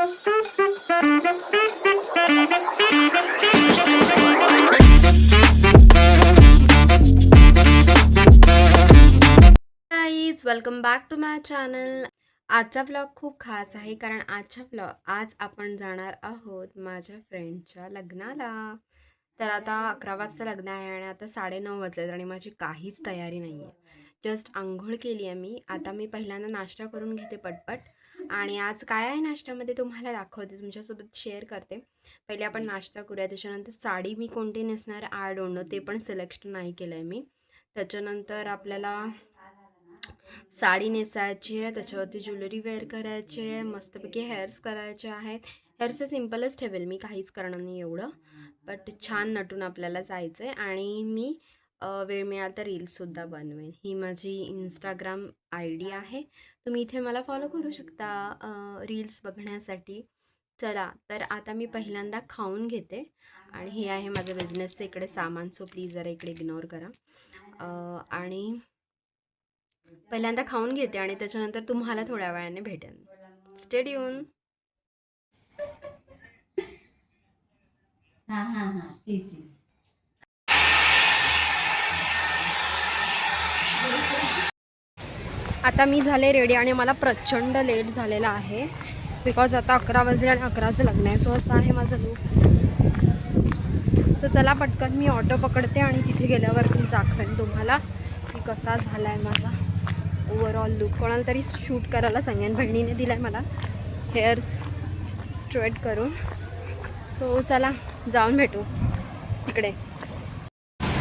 Guys, welcome back to my channel. आजचा vlog खूप खास आहे कारण आज आपण जाणार आहोत माझ्या फ्रेंडच्या लग्नाला. तर आता 11 वाजता लग्न आहे आणि आता 9:30 वाजलेत आणि माझी काहीच तयारी नाही आहे. जस्ट आंघोळ केली आहे मी. आता मी पहिल्यांदा नाश्ता करून घेते पटपट आणि आज काय आहे नाश्त्यामध्ये तुम्हाला दाखवते, तुमच्यासोबत शेअर करते. पहिले आपण नाश्ता करूया, त्याच्यानंतर साडी मी कोणती नेसणार आय डोंट नो, ते पण सिलेक्ट नाही केलं आहे मी. त्याच्यानंतर आपल्याला साडी नेसायची आहे, त्याच्यावरती ज्वेलरी वेअर करायची आहे, मस्तपैकी हेअर्स करायचे आहेत. हेअर्स सिम्पलच ठेवेल मी, काहीच करणार नाही एवढं, बट छान नटून आपल्याला जायचं आहे. आणि मी वेळ मिळाला तर रील्ससुद्धा बनवेन. ही माझी इंस्टाग्राम ID आहे, तुम्ही इथे मला फॉलो करू शकता रील्स बघण्यासाठी. चला तर आता मी पहिल्यांदा खाऊन घेते आणि हे आहे माझं बिझनेसचं इकडे सामान, सो प्लीज जरा इकडे इग्नोर करा. आणि पहिल्यांदा खाऊन घेते आणि त्याच्यानंतर तुम्हाला थोड्या वेळाने भेटेन. Stay tune. आता मी झाले रेडी आणि मला प्रचंड लेट झालेला आहे बिकॉज आता 11 वाजले आणि 11चं लग्न आहे. सो असं आहे माझं लूक. सो चला पटकन मी ऑटो पकडते आणि तिथे गेल्यावरती दाखवेन तुम्हाला की कसा झाला आहे माझा ओव्हरऑल लुक. कोणाला तरी शूट करायला सांगेन, बहिणीने दिला आहे मला हेअर्स स्ट्रेट करून. सो चला जाऊन भेटू तिकडे.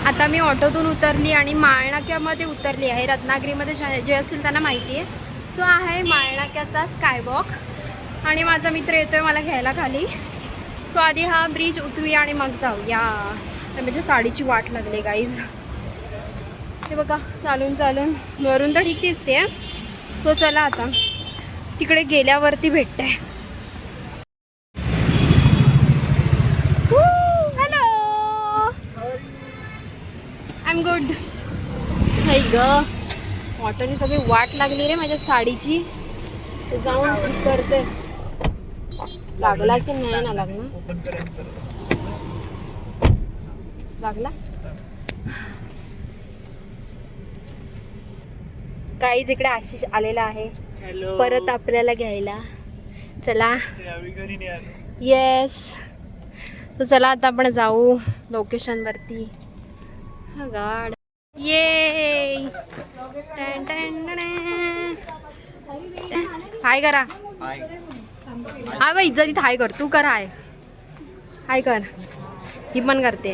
आता मी ऑटोतून उतरली आणि माळनाक्यामध्ये उतरली आहे. रत्नागिरीमध्ये जे असतील त्यांना माहिती आहे. सो आहे माळनाक्याचा स्कायवॉक आणि माझा मित्र येतो आहे मला घ्यायला खाली. सो आधी हा ब्रिज उतरूया आणि मग जाऊया. म्हणजे साडीची वाट लागली गाईज. हे बघा चालून चालून वरून तर ठीक दिसते. सो चला आता तिकडे गेल्यावरती भेटते. Hello, I am good. हे ग ऑटोनी सगळी वाट लागली रे माझ्या साडीची. जाऊन ठीक करते. लागला की नाही ना लागला, लागला. काहीच इकडे आशिष आलेला आहे परत आपल्याला घ्यायला. चला येस. तर चला आता आपण जाऊ लोकेशनवरती. हा गाड ये हाय करा. हा बाई इज्जतीत हाय कर. तू कर हाय, हाय कर. ही पण करते.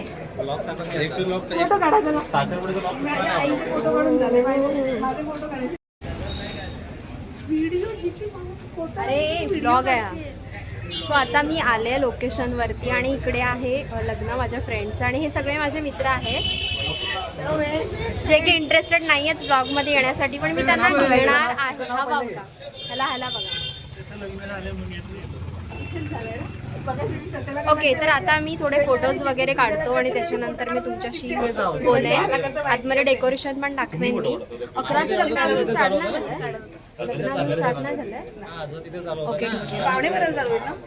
अरे व्लॉग आहे. सो आता मी आले लोकेशनवरती आणि इकडे आहे लग्न माझ्या फ्रेंडचं आणि हे सगळे माझे मित्र आहेत जे की इंटरेस्टेड नाही आहेत ब्लॉगमध्ये येण्यासाठी, पण मी त्यांना घेणार आहे. हा बघा, ह्याला बघा. ओके, तर आता मी थोडे फोटोज वगैरे काढतो आणि त्याच्यानंतर मी तुमच्याशी बोलेन. आतमध्ये डेकोरेशन पण दाखवेन मी. 11चं लग्न स्टार्ट नाही झालं. ओके ठीक आहे.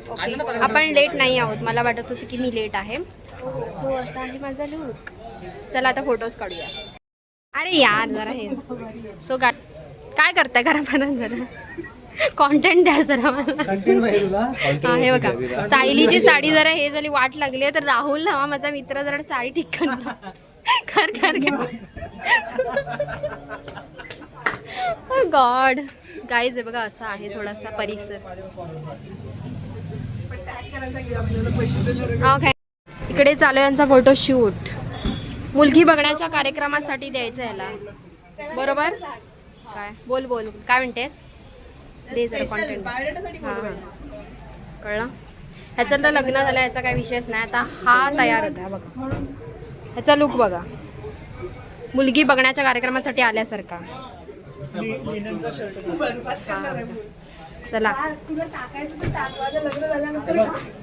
ओके आपण लेट नाही आहोत. मला वाटत होतं की मी लेट आहे. सो असा आहे माझा लुक. चला आता फोटोज काढूया. अरे यार जरा हे. सो काय करताय घरापर्यंत जरा कॉन्टेंट द्या जरा मला. हा हे बघा सायलीची साडी जरा हे झाली वाट लागली आहे तर राहुल हा माझा मित्र जरा साडी ठीक कर गॉड गाईज. हे बघा असा आहे थोडासा परिसर. ओके इकडे चालू यांचा फोटो शूट. मुलगी बघण्याच्या कार्यक्रमासाठी द्यायचं याला, बरोबर. काय बोल काय म्हणतेस? दे जरा कॉन्टेंट. हां कळलं. ह्याचं तर लग्न झालं, ह्याचा काही विषयच नाही. आता हा तयार होता बघा, ह्याचा लुक बघा, मुलगी बघण्याच्या कार्यक्रमासाठी आल्यासारखा. चला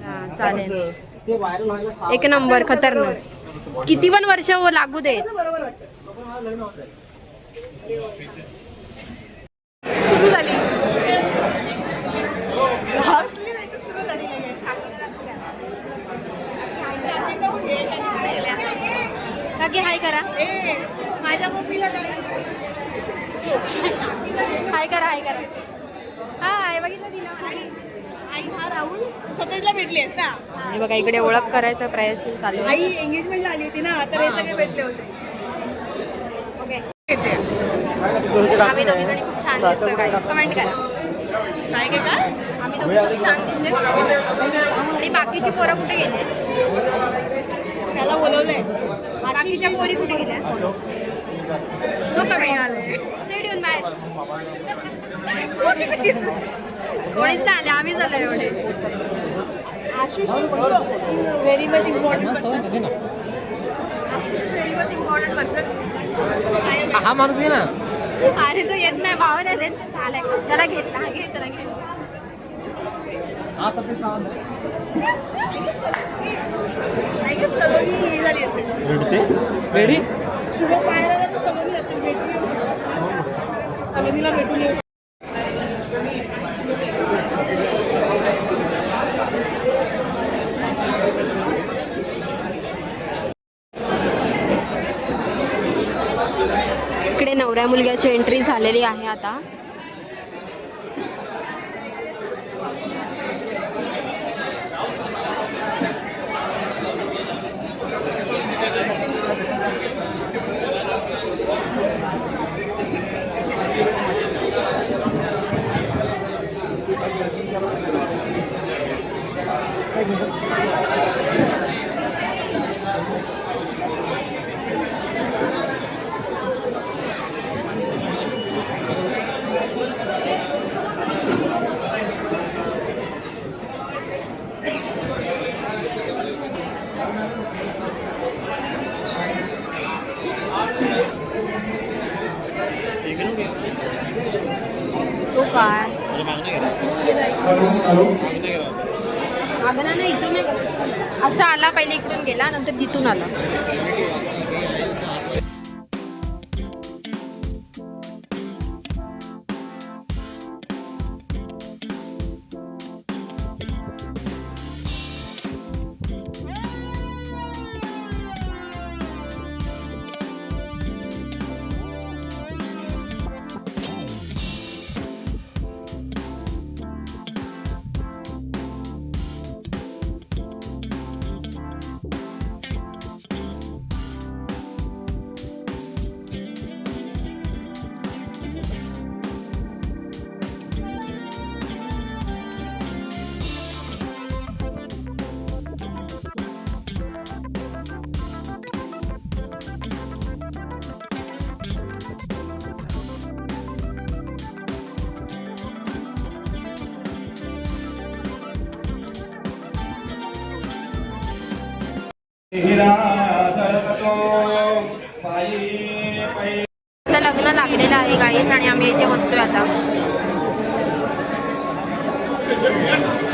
हां चालेल. एक नंबर खतरनाक. किती पण वर्ष लागू दे. सुरू झाली. हाय करा हाय करा. हाय बघितलं तिला. आई हा राहुल सतेजला भेटलीस ना. आणि बघा इकडे ओळख करायचा प्रयत्न चालू आहे. आई एंगेजमेंटला आली होती ना तर हे सगळे भेटले होते. ओके येते आम्ही दोघी जणी खूप छान दिसतोय गाईज. कमेंट करा काय काय काय आम्ही दोघी खूप छान दिसतोय. आणि बाकीची पोरं कुठे गेले? त्याला बोलवलंय. बाकीच्या पोरी कुठे गेल्या? नाही आले. स्टेडियम बाहेर कोणीच नाही आले. आम्हीच आलो एवढे. Ashish very much important person. Ashish very much important person. हा माणूस घे ना. अरे तो येत नाही भाव नाही देत. आलाय त्याला घेत घे त्याला घे. हा subject Sawant I guess Saloni ही झाली असेल. रेडी रेडी शुभम बाहेर आला तर सलोनी असेल. भेटून येऊ शकतो. सलोनीला भेटून येऊ. इकडे नवऱ्या मुलग्याची एंट्री झालेली आहे आता. तो काय मागणं नाही इथून नाही करत. असं आला पहिले इकडून गेला नंतर तिथून आला. आता लग्न लागलेलं आहे गाईज आणि आम्ही इथे बसलोय आता.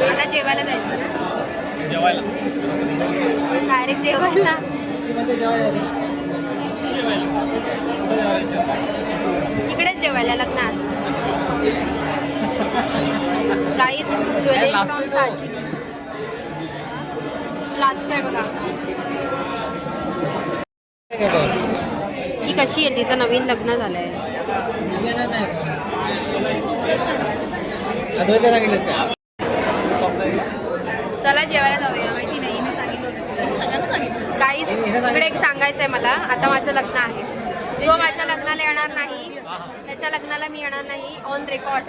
आता जेवायला जायचं ना. जेवायला डायरेक्ट जेवायला. इकडेच जेवायला लग्नात. Guys jewellery from Sajili. तू लाजतोय बघा. ती कशी आहे? तिचं नवीन लग्न झालंय. चला जेवायला जाऊया. माहिती नाही हिने सांगितलं होतं. सगळ्यांना सांगितलं. काहीच इकडे एक सांगायचं आहे मला. आता माझं लग्न आहे. जो माझ्या लग्नाला येणार नाही त्याच्या लग्नाला मी येणार नाही. On record.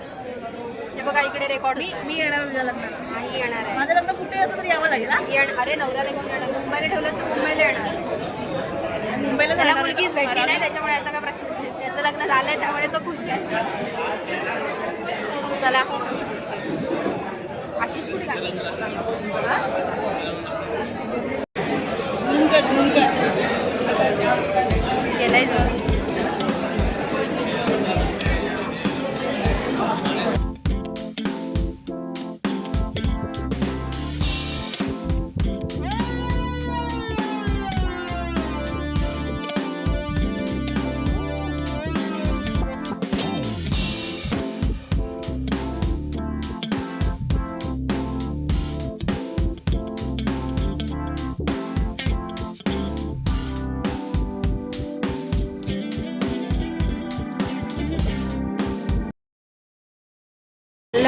हे बघा इकडे रेकॉर्ड. मी येणार तुझ्या लग्नाला. नाही येणार आहे. माझं लग्न कुठे असं तर यावं लागेल हा? अरे नवऱ्याला घेऊन येणार. मुंबईला ठेवलं तर मुंबईला येणार. मुंबईला त्याला जाणार मुलगीच का? भेटली नाही त्याच्यामुळे याचा काय प्रश्न नाही. त्याचं लग्न झालंय त्यामुळे तो खुश आहे. चला आशिष कुठे काय गेलाय जो.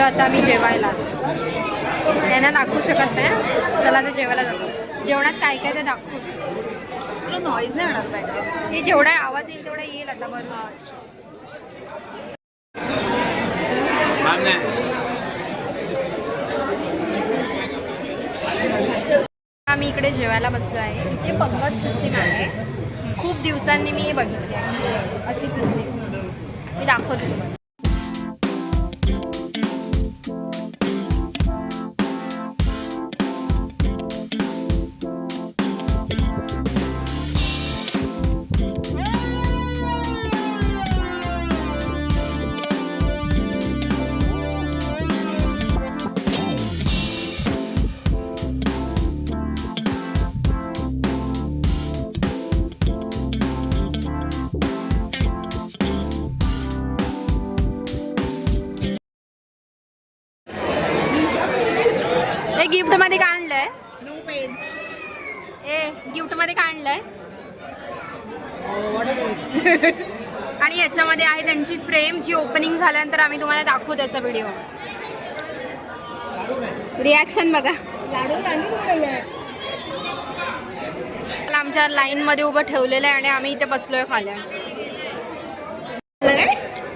आता आम्ही जेवायला. त्यांना दाखवू शकत नाही. चला आता जेवायला जातो. जेवणात काय काय ते दाखवू. तुला नॉईज नाही होणार पाहिजे. ते जेवढा आवाज येईल तेवढा येईल आता बरोबर. आम्ही इकडे जेवायला बसलो आहे. इथे पंगत सिस्टीम आहे. खूप दिवसांनी मी हे बघितले आहे अशी सिस्टीम. मी दाखवते तुम्हाला. हे गिफ्ट मध्ये काय आणलंय? No pain. ए गिफ्ट मध्ये काय आणलंय? आणि याच्यामध्ये आहे त्यांची फ्रेम जी ओपनिंग झाल्यानंतर आम्ही तुम्हाला दाखवू त्याचा व्हिडिओ. रिॲक्शन बघा. लाडू नाही तुकडे. आमच्या लाईन मध्ये उभं ठेवलेलं आहे आणि आम्ही इथे बसलोय खाली.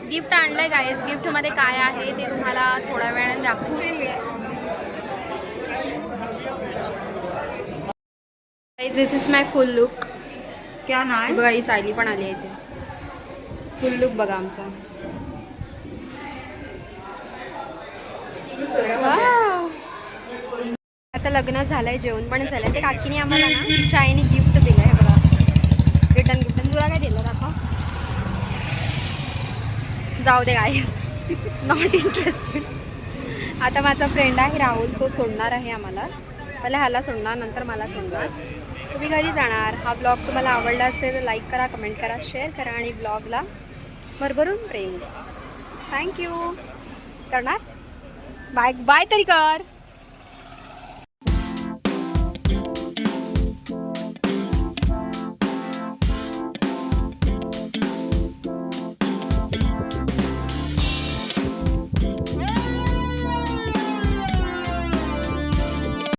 गिफ्ट आणलंय गाईज. गिफ्ट मध्ये काय आहे ते तुम्हाला थोड्या वेळाने दाखवू. दिस इज माय फुल लुक. क्या नाही बघा ही सायली पण आली आहे इथे. फुल लुक बघा आमचा. वाव. आता लग्न झालंय, जेवण पण झालंय. ते काकीने आम्हाला ना चायनी गिफ्ट दिलं आहे बघा. Return gift. तुला काय दिलं दाखव. जाऊ दे गाईज. Not interested. आता माझा फ्रेंड आहे राहुल, तो सोडणार आहे आम्हाला. पहिले ह्याला सोडणार, नंतर मला सोडणार. सो मी घरी जाणार. हा ब्लॉग तुम्हाला आवडला असेल तर लाईक करा, कमेंट करा, शेअर करा आणि ब्लॉगला भरभरून प्रेम. थँक्यू. करणार. बाय बाय तरी कर.